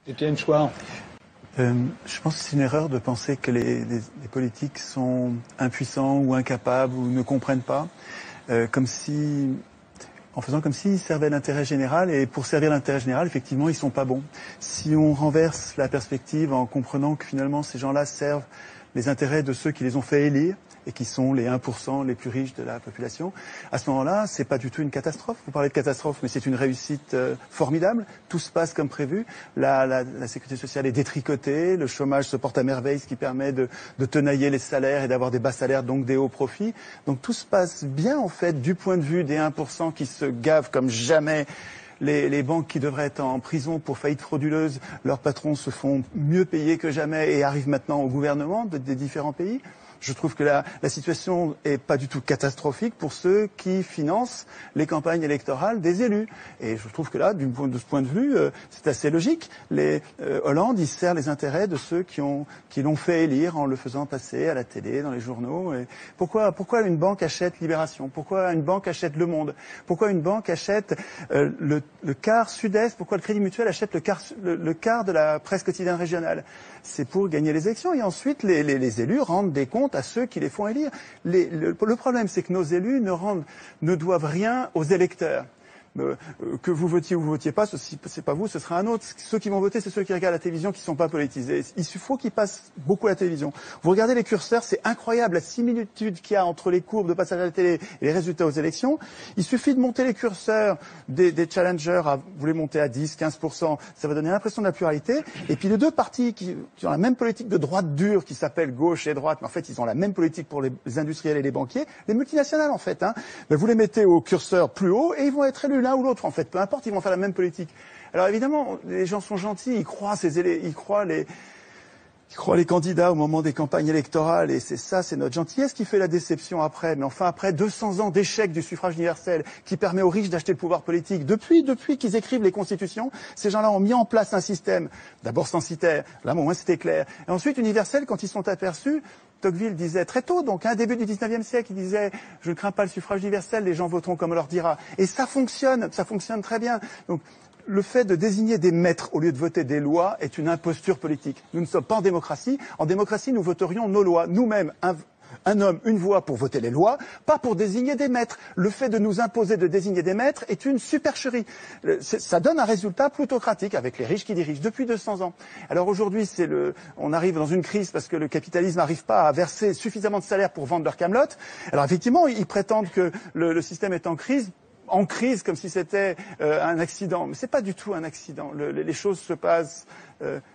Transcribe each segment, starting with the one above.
Étienne Chouard. Je pense que c'est une erreur de penser que les politiques sont impuissants ou incapables ou ne comprennent pas, en faisant comme s'ils servaient l'intérêt général, et pour servir l'intérêt général, effectivement, ils sont pas bons. Si on renverse la perspective en comprenant que finalement ces gens-là servent les intérêts de ceux qui les ont fait élire, et qui sont les 1% les plus riches de la population, à ce moment-là, c'est pas du tout une catastrophe. Vous parlez de catastrophe, mais c'est une réussite formidable. Tout se passe comme prévu. La sécurité sociale est détricotée, le chômage se porte à merveille, ce qui permet de tenailler les salaires et d'avoir des bas salaires, donc des hauts profits. Donc tout se passe bien, en fait, du point de vue des 1% qui se gavent comme jamais. Les banques qui devraient être en prison pour faillite frauduleuse, leurs patrons se font mieux payer que jamais et arrivent maintenant au gouvernement des différents pays. Je trouve que la situation est pas du tout catastrophique pour ceux qui financent les campagnes électorales des élus. Et je trouve que là, de ce point de vue, c'est assez logique. Hollande, il sert les intérêts de ceux qui l'ont fait élire en le faisant passer à la télé, dans les journaux. Et pourquoi une banque achète Libération? Pourquoi une banque achète Le Monde? Pourquoi une banque achète le quart Sud-Est? Pourquoi le Crédit Mutuel achète le quart de la presse quotidienne régionale? C'est pour gagner les élections. Et ensuite, les élus rendent des comptes à ceux qui les font élire. Le problème, c'est que nos élus ne doivent rien aux électeurs. Que vous votiez ou vous votiez pas, c'est pas vous, ce sera un autre. Ceux qui vont voter, c'est ceux qui regardent la télévision, qui sont pas politisés. Il faut qu'ils passent beaucoup à la télévision. Vous regardez les curseurs, c'est incroyable la similitude qu'il y a entre les courbes de passage à la télé et les résultats aux élections. Il suffit de monter les curseurs des challengers, vous les montez à 10, 15%, ça va donner l'impression de la pluralité. Et puis les deux partis qui ont la même politique de droite dure, qui s'appelle gauche et droite, mais en fait ils ont la même politique pour les industriels et les banquiers, les multinationales en fait. Mais vous les mettez au curseur plus haut et ils vont être élus l'un ou l'autre, en fait. Peu importe, ils vont faire la même politique. Alors évidemment, les gens sont gentils, ils croient les candidats au moment des campagnes électorales, et c'est notre gentillesse qui fait la déception après. Mais enfin, après 200 ans d'échec du suffrage universel, qui permet aux riches d'acheter le pouvoir politique, depuis qu'ils écrivent les constitutions, ces gens-là ont mis en place un système, d'abord censitaire, là au moins c'était clair, et ensuite universel quand ils sont aperçus. Tocqueville disait très tôt, donc début du 19e siècle, il disait « Je ne crains pas le suffrage universel, les gens voteront comme on leur dira ». Et ça fonctionne très bien. Donc, le fait de désigner des maîtres au lieu de voter des lois est une imposture politique. Nous ne sommes pas en démocratie. En démocratie, nous voterions nos lois. Nous-mêmes, un homme, une voix pour voter les lois, pas pour désigner des maîtres. Le fait de nous imposer de désigner des maîtres est une supercherie. Ça donne un résultat plutocratique avec les riches qui dirigent depuis 200 ans. Alors aujourd'hui, on arrive dans une crise parce que le capitalisme n'arrive pas à verser suffisamment de salaire pour vendre leur camelote. Alors effectivement, ils prétendent que le système est en crise comme si c'était un accident. Mais c'est pas du tout un accident. Les choses se passent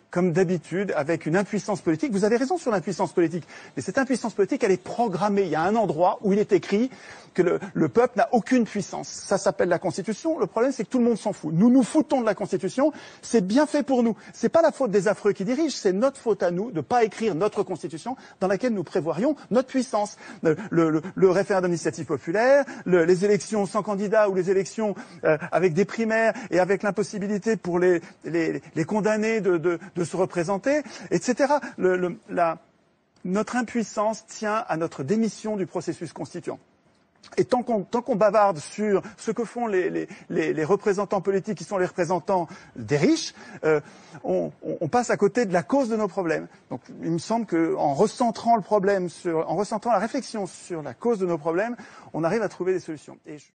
comme d'habitude, avec une impuissance politique. Vous avez raison sur l'impuissance politique, mais cette impuissance politique, elle est programmée. Il y a un endroit où il est écrit que le peuple n'a aucune puissance. Ça s'appelle la Constitution. Le problème, c'est que tout le monde s'en fout. Nous nous foutons de la Constitution. C'est bien fait pour nous. C'est pas la faute des affreux qui dirigent, c'est notre faute à nous de pas écrire notre Constitution dans laquelle nous prévoirions notre puissance. Le référendum d'initiative populaire, les élections sans candidat ou les élections avec des primaires et avec l'impossibilité pour les condamnés de se représenter, etc. Notre impuissance tient à notre démission du processus constituant. Et tant qu'on bavarde sur ce que font les représentants politiques qui sont les représentants des riches, on passe à côté de la cause de nos problèmes. Donc il me semble qu'en recentrant la réflexion sur la cause de nos problèmes, on arrive à trouver des solutions.